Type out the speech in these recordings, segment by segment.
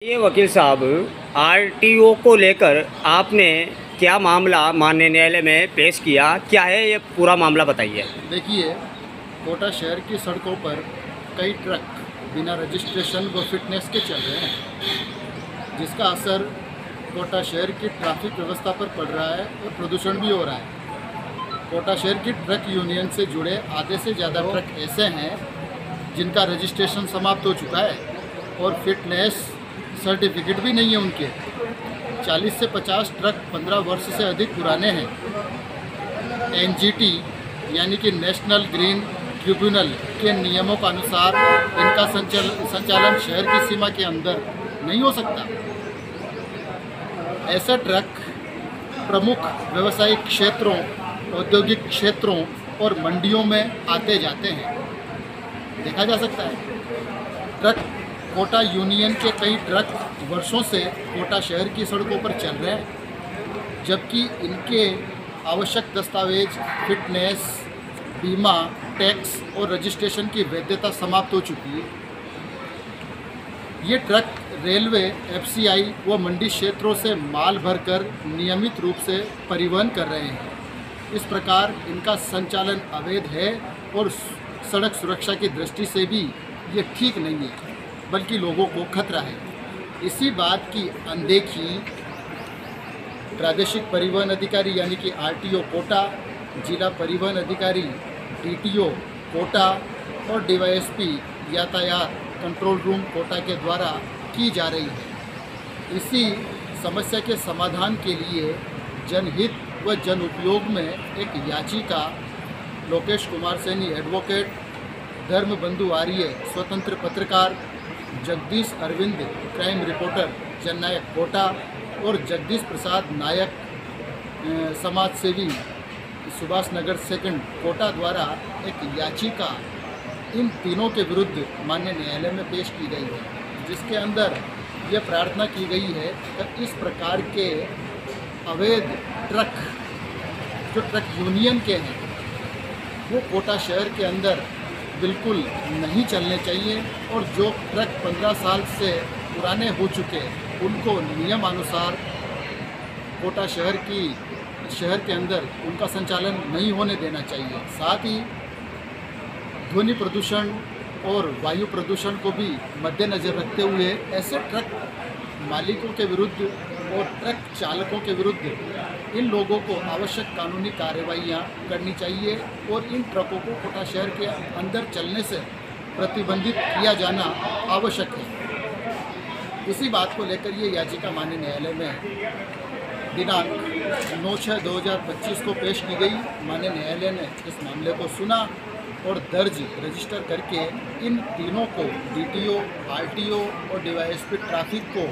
ये वकील साहब, आरटीओ को लेकर आपने क्या मामला माननीय न्यायालय में पेश किया, क्या है ये पूरा मामला बताइए। देखिए, कोटा शहर की सड़कों पर कई ट्रक बिना रजिस्ट्रेशन व फिटनेस के चल रहे हैं, जिसका असर कोटा शहर की ट्रैफिक व्यवस्था पर पड़ रहा है और प्रदूषण भी हो रहा है। कोटा शहर की ट्रक यूनियन से जुड़े आधे से ज़्यादा ट्रक ऐसे हैं जिनका रजिस्ट्रेशन समाप्त हो चुका है और फिटनेस सर्टिफिकेट भी नहीं है उनके। 40 से 50 ट्रक 15 वर्ष से अधिक पुराने हैं। एनजीटी यानी कि नेशनल ग्रीन ट्रिब्यूनल के नियमों के अनुसार इनका संचालन शहर की सीमा के अंदर नहीं हो सकता। ऐसे ट्रक प्रमुख व्यावसायिक क्षेत्रों, औद्योगिक क्षेत्रों और मंडियों में आते जाते हैं, देखा जा सकता है। ट्रक कोटा यूनियन के कई ट्रक वर्षों से कोटा शहर की सड़कों पर चल रहे हैं, जबकि इनके आवश्यक दस्तावेज, फिटनेस, बीमा, टैक्स और रजिस्ट्रेशन की वैधता समाप्त हो चुकी है। ये ट्रक रेलवे, एफसीआई व मंडी क्षेत्रों से माल भरकर नियमित रूप से परिवहन कर रहे हैं। इस प्रकार इनका संचालन अवैध है और सड़क सुरक्षा की दृष्टि से भी ये ठीक नहीं है, बल्कि लोगों को खतरा है। इसी बात की अनदेखी प्रादेशिक परिवहन अधिकारी यानी कि आरटीओ कोटा, जिला परिवहन अधिकारी डीटीओ कोटा और डीवाईएसपी यातायात कंट्रोल रूम कोटा के द्वारा की जा रही है। इसी समस्या के समाधान के लिए जनहित व जन उपयोग में एक याचिका लोकेश कुमार सैनी एडवोकेट, धर्मबंधु आर्य स्वतंत्र पत्रकार, जगदीश अरविंद क्राइम रिपोर्टर जननायक कोटा और जगदीश प्रसाद नायक समाज सेवी सुभाष नगर सेकंड कोटा द्वारा एक याचिका इन तीनों के विरुद्ध माननीय न्यायालय में पेश की गई है, जिसके अंदर यह प्रार्थना की गई है कि इस प्रकार के अवैध ट्रक जो ट्रक यूनियन के हैं वो कोटा शहर के अंदर बिल्कुल नहीं चलने चाहिए और जो ट्रक 15 साल से पुराने हो चुके उनको नियमानुसार कोटा शहर के अंदर उनका संचालन नहीं होने देना चाहिए। साथ ही ध्वनि प्रदूषण और वायु प्रदूषण को भी मद्देनज़र रखते हुए ऐसे ट्रक मालिकों के विरुद्ध और ट्रक चालकों के विरुद्ध इन लोगों को आवश्यक कानूनी कार्रवाइयाँ करनी चाहिए और इन ट्रकों को कोटा शहर के अंदर चलने से प्रतिबंधित किया जाना आवश्यक है। इसी बात को लेकर ये याचिका माननीय न्यायालय में दिनांक 9/6/2025 को पेश की गई। माननीय न्यायालय ने इस मामले को सुना और दर्ज रजिस्टर करके इन तीनों को डीटीओ, आरटीओ और डीवाईएसपी ट्रैफिक को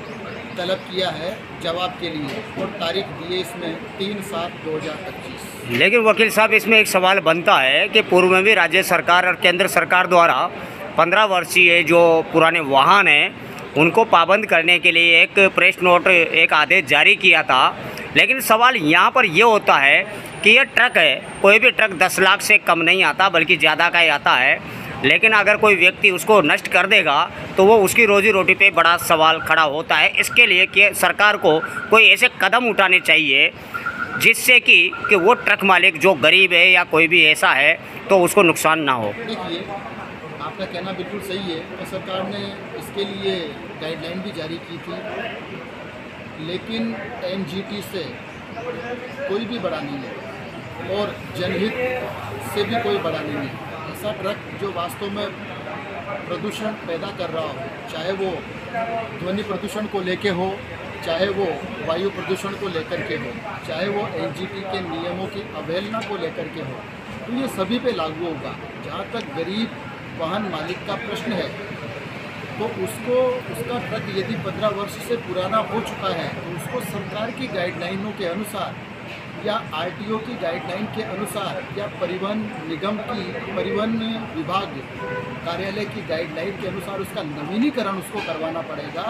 तलब किया है जवाब के लिए और तारीख दी है इसमें 3/7/2025। लेकिन वकील साहब, इसमें एक सवाल बनता है कि पूर्व में भी राज्य सरकार और केंद्र सरकार द्वारा 15 वर्षीय जो पुराने वाहन हैं उनको पाबंद करने के लिए एक प्रेस नोट, एक आदेश जारी किया था। लेकिन सवाल यहाँ पर ये होता है कि ये ट्रक है, कोई भी ट्रक 10 लाख से कम नहीं आता, बल्कि ज़्यादा का ही आता है। लेकिन अगर कोई व्यक्ति उसको नष्ट कर देगा तो वो उसकी रोजी रोटी पे बड़ा सवाल खड़ा होता है। इसके लिए कि सरकार को कोई ऐसे कदम उठाने चाहिए जिससे कि वो ट्रक मालिक जो गरीब है या कोई भी ऐसा है तो उसको नुकसान ना हो। देखिए, आपका कहना बिल्कुल सही है और सरकार ने इसके लिए गाइडलाइन भी जारी की थी, लेकिन एनजीटी से कोई भी बड़ा नहीं है और जनहित से भी कोई बड़ा नहीं है। ऐसा ट्रक जो वास्तव में प्रदूषण पैदा कर रहा हो, चाहे वो ध्वनि प्रदूषण को लेके हो, चाहे वो वायु प्रदूषण को लेकर के हो, चाहे वो एनजीटी के नियमों की अवहेलना को लेकर के हो, तो ये सभी पे लागू होगा। जहाँ तक गरीब वाहन मालिक का प्रश्न है तो उसका ट्रक यदि 15 वर्ष से पुराना हो चुका है तो उसको सरकार की गाइडलाइनों के अनुसार या आरटीओ की गाइडलाइन के अनुसार या परिवहन निगम की, परिवहन विभाग कार्यालय की गाइडलाइन के अनुसार उसका नवीनीकरण उसको करवाना पड़ेगा।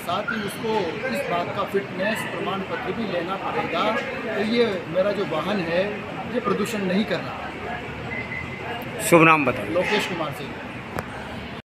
साथ ही उसको इस बात का फिटनेस प्रमाण पत्र भी लेना पड़ेगा तो ये मेरा जो वाहन है ये प्रदूषण नहीं कर रहा। शुभ नाम बताइए। लोकेश कुमार सिंह।